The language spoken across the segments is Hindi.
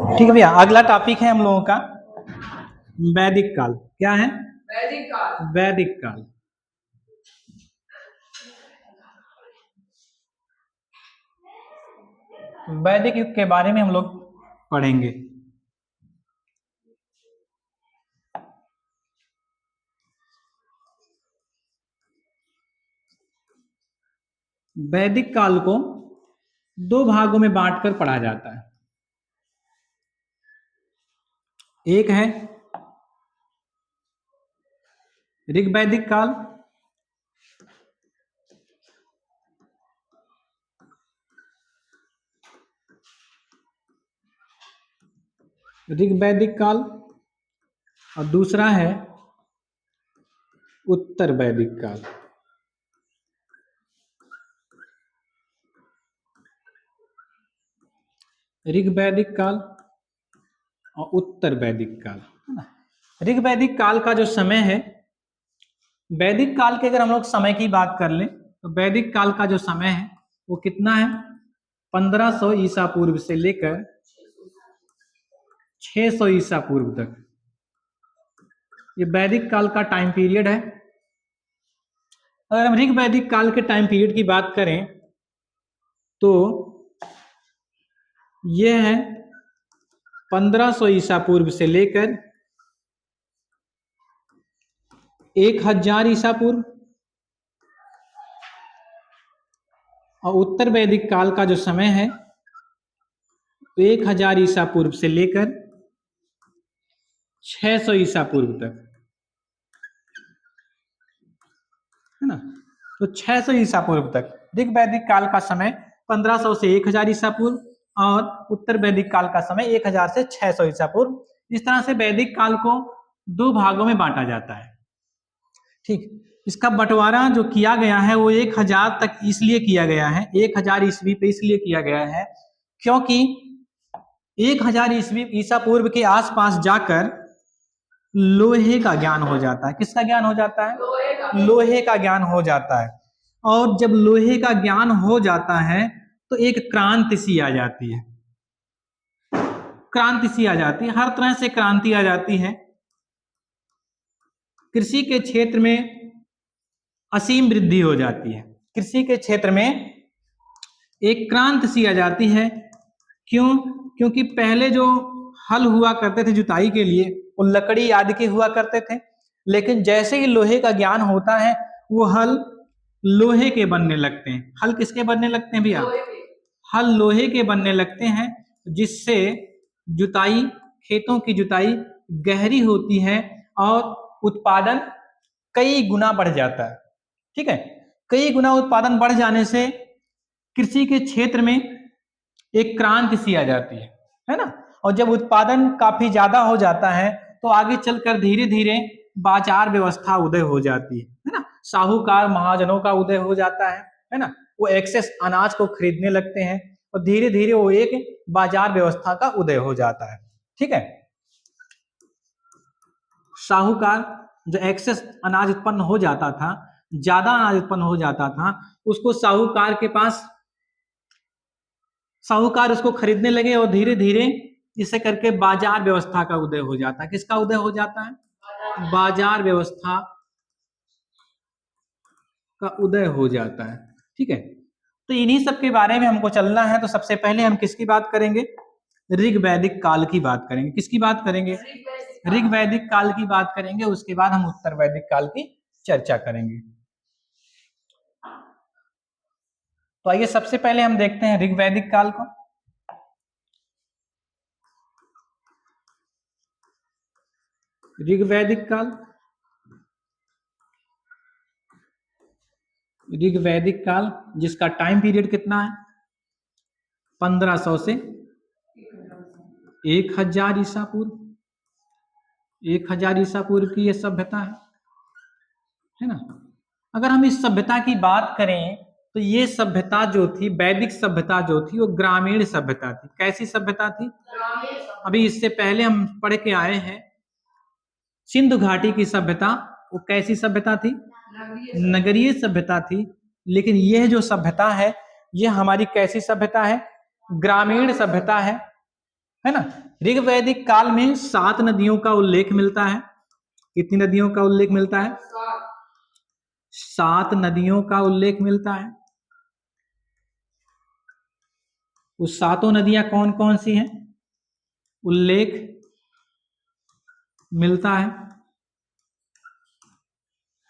ठीक है भैया, अगला टॉपिक है हम लोगों का वैदिक काल। क्या है? वैदिक काल। वैदिक काल। वैदिक युग के बारे में हम लोग पढ़ेंगे। वैदिक काल को दो भागों में बांटकर पढ़ा जाता है। एक है ऋग्वैदिक काल, ऋग्वैदिक काल, और दूसरा है उत्तर वैदिक काल। ऋग्वैदिक काल और उत्तर वैदिक काल। ऋग्वैदिक काल का जो समय है, वैदिक काल के अगर हम लोग समय की बात कर लें तो वैदिक काल का जो समय है वो कितना है? 1500 ईसा पूर्व से लेकर 600 ईसा पूर्व तक ये वैदिक काल का टाइम पीरियड है। अगर हम ऋग्वैदिक काल के टाइम पीरियड की बात करें तो यह है 1500 ईसा पूर्व से लेकर 1000 ईसा पूर्व, और उत्तर वैदिक काल का जो समय है 1000 ईसा पूर्व से लेकर 600 ईसा पूर्व तक, है ना। तो 600 ईसा पूर्व तक ऋग्वैदिक काल का समय 1500 से 1000 ईसा पूर्व, और उत्तर वैदिक काल का समय 1000 से 600 ईसा पूर्व। इस तरह से वैदिक काल को दो भागों में बांटा जाता है। ठीक, इसका बंटवारा जो किया गया है वो 1000 तक इसलिए किया गया है, 1000 ईस्वी पे इसलिए किया गया है क्योंकि 1000 ईस्वी ईसा पूर्व के आसपास जाकर लोहे का ज्ञान हो जाता है। किसका ज्ञान हो जाता है? लोहे का ज्ञान हो जाता है। और जब लोहे का ज्ञान हो जाता है तो एक क्रांति सी आ जाती है। क्रांति सी आ जाती है, हर तरह से क्रांति आ जाती है। कृषि के क्षेत्र में असीम वृद्धि हो जाती है। कृषि के क्षेत्र में एक क्रांति सी आ जाती है। क्यों? क्योंकि पहले जो हल हुआ करते थे जुताई के लिए वो लकड़ी आदि के हुआ करते थे, लेकिन जैसे ही लोहे का ज्ञान होता है वो हल लोहे के बनने लगते हैं। हल किसके बनने लगते हैं भैया? हल लोहे के बनने लगते हैं, जिससे जुताई, खेतों की जुताई गहरी होती है और उत्पादन कई गुना बढ़ जाता है। ठीक है, कई गुना उत्पादन बढ़ जाने से कृषि के क्षेत्र में एक क्रांति सी आ जाती है ना। और जब उत्पादन काफी ज्यादा हो जाता है तो आगे चलकर धीरे धीरे बाजार व्यवस्था उदय हो जाती है ना। साहूकार महाजनों का उदय हो जाता है ना। वो एक्सेस अनाज को खरीदने लगते हैं और धीरे धीरे वो एक बाजार व्यवस्था का उदय हो जाता है। ठीक है, साहूकार जो एक्सेस अनाज उत्पन्न हो जाता था, ज्यादा अनाज उत्पन्न हो जाता था, उसको साहूकार के पास, साहूकार उसको खरीदने लगे और धीरे धीरे इसे करके बाजार व्यवस्था का उदय हो जाता है। किसका उदय हो जाता है? बाजार व्यवस्था का उदय हो जाता है। ठीक है, तो इन्हीं सब के बारे में हमको चलना है। तो सबसे पहले हम किसकी बात करेंगे? ऋग्वैदिक काल की बात करेंगे। किसकी बात करेंगे? ऋग्वैदिक काल की बात करेंगे। उसके बाद हम उत्तर वैदिक काल की चर्चा करेंगे। तो आइए सबसे पहले हम देखते हैं ऋग्वैदिक काल को। ऋग्वैदिक काल, ऋग्वैदिक काल जिसका टाइम पीरियड कितना है? 1500 से 1000 ईसा पूर्व। 1000 ईसा पूर्व की यह सभ्यता है ना। अगर हम इस सभ्यता की बात करें तो ये सभ्यता जो थी, वैदिक सभ्यता जो थी, वो ग्रामीण सभ्यता थी। कैसी सभ्यता थी? अभी इससे पहले हम पढ़ के आए हैं सिंधु घाटी की सभ्यता, वो कैसी सभ्यता थी? नगरीय सभ्यता थी। लेकिन यह जो सभ्यता है, यह हमारी कैसी सभ्यता है? ग्रामीण सभ्यता है ना। ऋग वैदिक काल में 7 नदियों का उल्लेख मिलता है। कितनी नदियों का उल्लेख मिलता है? 7 नदियों का उल्लेख मिलता है। उस 7 नदियां कौन कौन सी हैं? उल्लेख मिलता है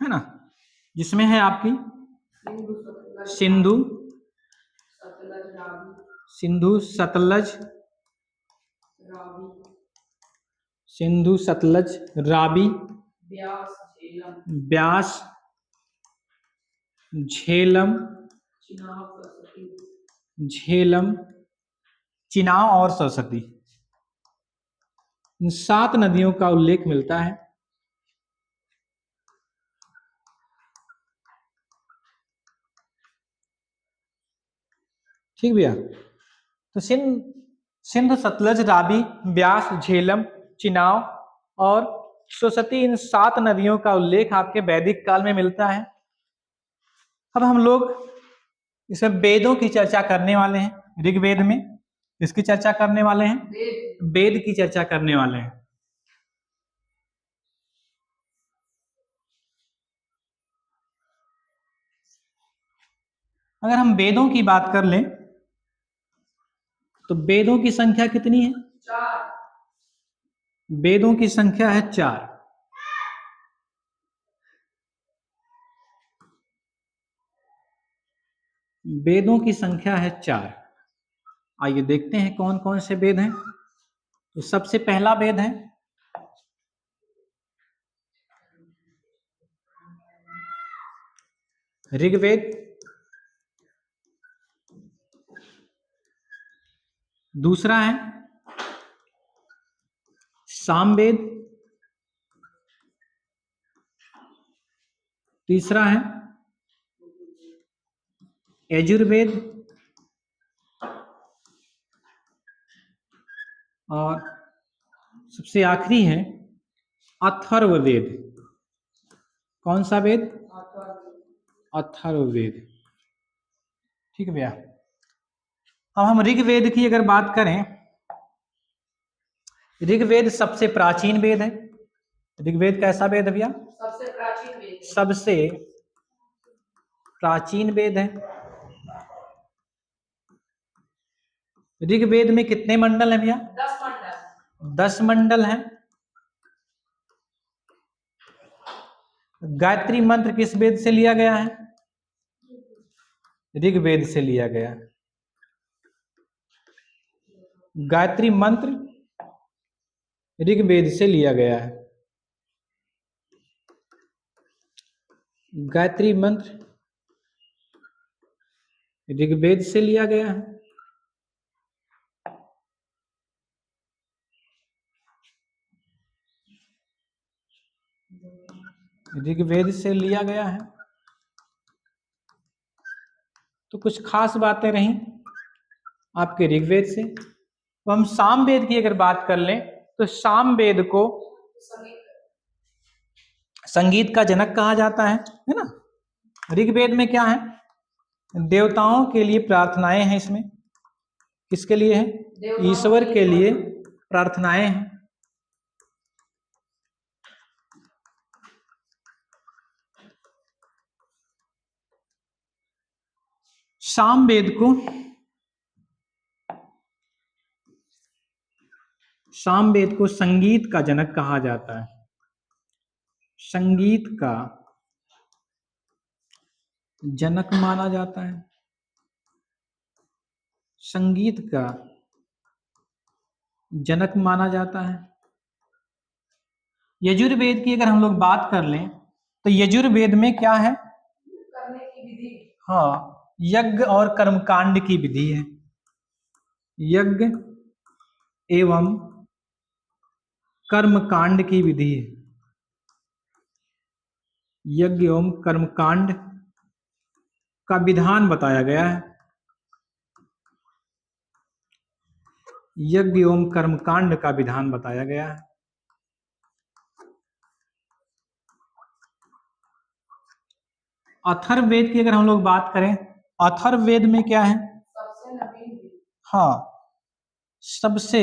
ना, जिसमें है आपकी सिंधु, सतलज, सिंधु सतलज रावी, ब्यास, झेलम, चिनाब और सरस्वती। इन 7 नदियों का उल्लेख मिलता है। ठीक भैया। तो सिंध, सतलज, रावी, ब्यास, झेलम, चिनाब और सरस्वती, इन 7 नदियों का उल्लेख आपके वैदिक काल में मिलता है। अब हम लोग इसमें वेदों की चर्चा करने वाले हैं। ऋग्वेद में इसकी चर्चा करने वाले हैं, वेद की चर्चा करने वाले हैं। अगर हम वेदों की बात कर लें तो वेदों की संख्या कितनी है? 4। वेदों की संख्या है 4। वेदों की संख्या है 4। आइए देखते हैं कौन कौन से वेद हैं। तो सबसे पहला वेद है ऋग्वेद, दूसरा है सामवेद, तीसरा है यजुर्वेद और सबसे आखिरी है अथर्ववेद। कौन सा वेद? अथर्ववेद। ठीक है भैया। अब हम ऋग्वेद की अगर बात करें, ऋग्वेद सबसे प्राचीन वेद है। ऋग्वेद कैसा वेद है भैया? सबसे प्राचीन वेद। सबसे प्राचीन वेद है। ऋग्वेद में कितने मंडल हैं भैया? 10 मंडल। 10 मंडल हैं। गायत्री मंत्र किस वेद से लिया गया है? ऋग्वेद से लिया गया। गायत्री मंत्र ऋग्वेद से लिया गया है। गायत्री मंत्र ऋग्वेद से लिया गया है। ऋग्वेद से लिया गया है। तो कुछ खास बातें रहीं आपके ऋग्वेद से। तो हम सामवेद की अगर बात कर लें तो सामवेद को संगीत का जनक कहा जाता है ना। ऋग्वेद में क्या है? देवताओं के लिए प्रार्थनाएं हैं। इसमें किसके लिए है? ईश्वर के लिए प्रार्थनाएं हैं। सामवेद को संगीत का जनक कहा जाता है। संगीत का जनक माना जाता है। संगीत का जनक माना जाता है। यजुर्वेद की अगर हम लोग बात कर लें तो यजुर्वेद में क्या है? करने की विधि। हाँ, यज्ञ और कर्मकांड की विधि है। यज्ञ एवं कर्मकांड की विधि है। यज्ञ एवं कर्मकांड का विधान बताया गया है। यज्ञ एवं कर्मकांड का विधान बताया गया है। अथर्ववेद की अगर हम लोग बात करें, अथर्ववेद में क्या है? सबसे नवीन वेद। हाँ, सबसे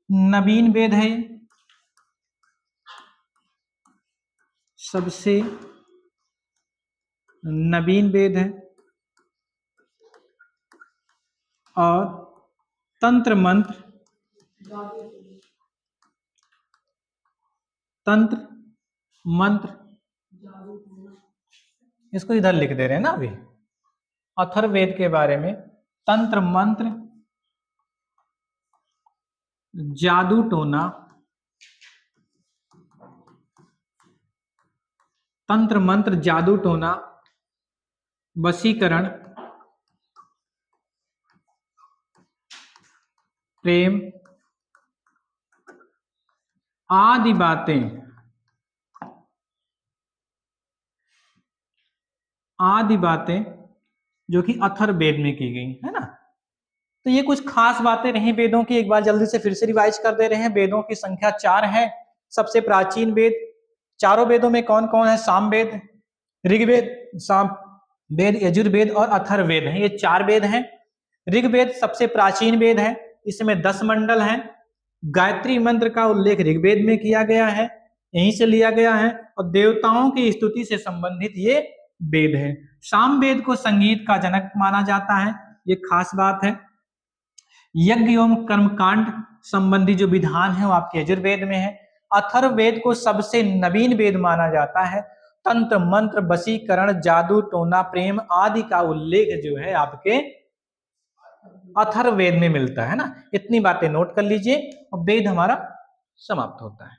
नवीन वेद है ये, सबसे नवीन वेद है। और तंत्र मंत्र, तंत्र मंत्र, इसको इधर लिख दे रहे हैं ना अभी, अथर्ववेद के बारे में, तंत्र मंत्र, जादू टोना, तंत्र मंत्र, जादू टोना, वशीकरण, प्रेम आदि बातें, आदि बातें जो कि अथर्ववेद में की गई है ना। तो ये कुछ खास बातें रही वेदों की, एक बार जल्दी से फिर से रिवाइज कर दे रहे हैं। वेदों की संख्या 4 है। सबसे प्राचीन वेद, चारों वेदों में कौन कौन है? सामवेद, ऋग्वेद, सामवेद, यजुर्वेद और अथर्ववेद है, ये 4 वेद हैं। ऋग्वेद सबसे प्राचीन वेद है, इसमें 10 मंडल हैं। गायत्री मंत्र का उल्लेख ऋग्वेद में किया गया है, यहीं से लिया गया है, और देवताओं की स्तुति से संबंधित ये वेद है। सामवेद को संगीत का जनक माना जाता है, ये खास बात है। यज्ञ एवं कर्मकांड संबंधी जो विधान है वो आपके यजुर्वेद में है। अथर्ववेद को सबसे नवीन वेद माना जाता है। तंत्र मंत्र, वशीकरण, जादू टोना, प्रेम आदि का उल्लेख जो है आपके अथर्ववेद में मिलता है ना। इतनी बातें नोट कर लीजिए और वेद हमारा समाप्त होता है।